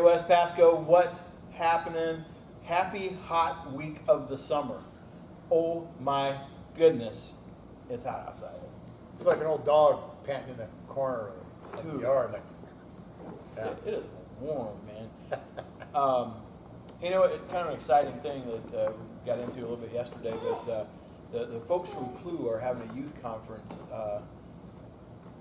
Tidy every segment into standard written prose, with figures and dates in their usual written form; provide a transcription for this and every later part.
Hey, West Pasco, what's happening? Happy hot week of the summer. Oh my goodness, it's hot outside. It's like an old dog panting in the corner of the yard. Like, yeah. It is warm, man. You know, kind of an exciting thing that we got into a little bit yesterday, but the folks from Clue are having a youth conference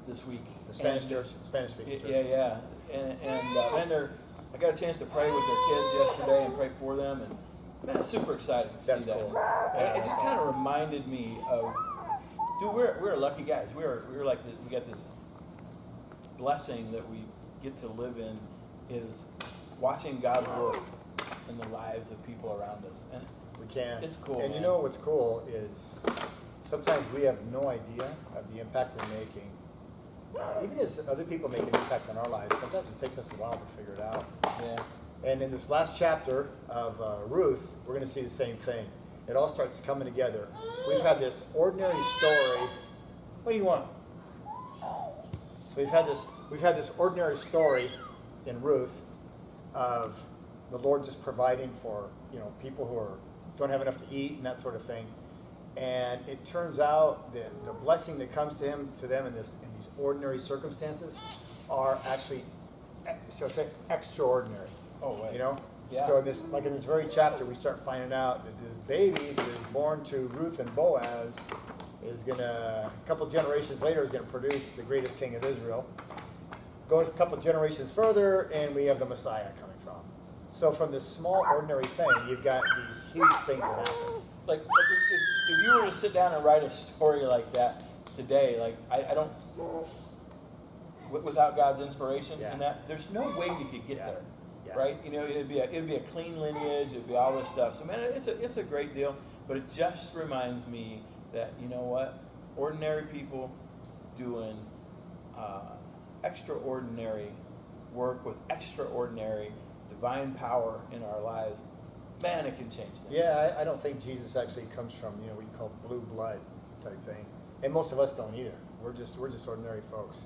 this week. The Spanish church, Spanish speaking church. Yeah. And then I got a chance to pray with their kids yesterday and pray for them, and man, it's super exciting to That's see that. cool. And it just kind of reminded me of, dude, we're lucky guys. We're like we got this blessing that we get to live in, is watching God work in the lives of people around us, and We can. It's cool, And man. you know what's cool is sometimes we have no idea of the impact we're making. Even as other people make an impact on our lives, sometimes it takes us a while to figure it out. yeah, And in this last chapter of Ruth, we're going to see the same thing. It all starts coming together. We've had this ordinary story. What do you want? So we've had this ordinary story in Ruth of the Lord just providing for people who don't have enough to eat and that sort of thing. And it turns out that the blessing that comes to them in these ordinary circumstances are actually, so say, extraordinary. oh wait, Yeah. So in this very chapter, we start finding out that this baby that is born to Ruth and Boaz is a couple generations later, is gonna produce the greatest king of Israel. Goes a couple generations further, and we have the Messiah coming from. So from this small, ordinary thing, you've got these huge things that happen. Like if you were to sit down and write a story like that today, like I don't, without God's inspiration Yeah. and that, there's no way we could get Yeah. there, Yeah. right? It'd be a clean lineage, it'd be all this stuff. So man, it's a great deal, but it just reminds me that, you know what, ordinary people doing extraordinary work with extraordinary divine power in our lives, man, it can change things. Yeah, I don't think Jesus actually comes from what you call blue blood type thing, and most of us don't either. We're just ordinary folks.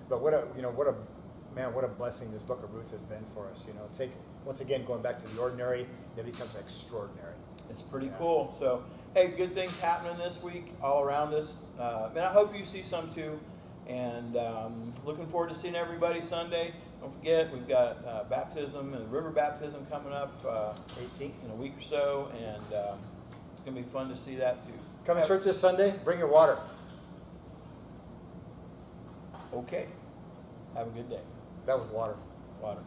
But what a blessing this book of Ruth has been for us. Once again, going back to the ordinary, that becomes extraordinary. It's pretty cool. So, hey, good things happening this week all around us. And I hope you see some too. And looking forward to seeing everybody Sunday. Don't forget, we've got baptism and river baptism coming up 18th. in a week or so. And it's going to be fun to see that too. Come to church this Sunday. Bring your water. Okay. Have a good day. That was water. Water.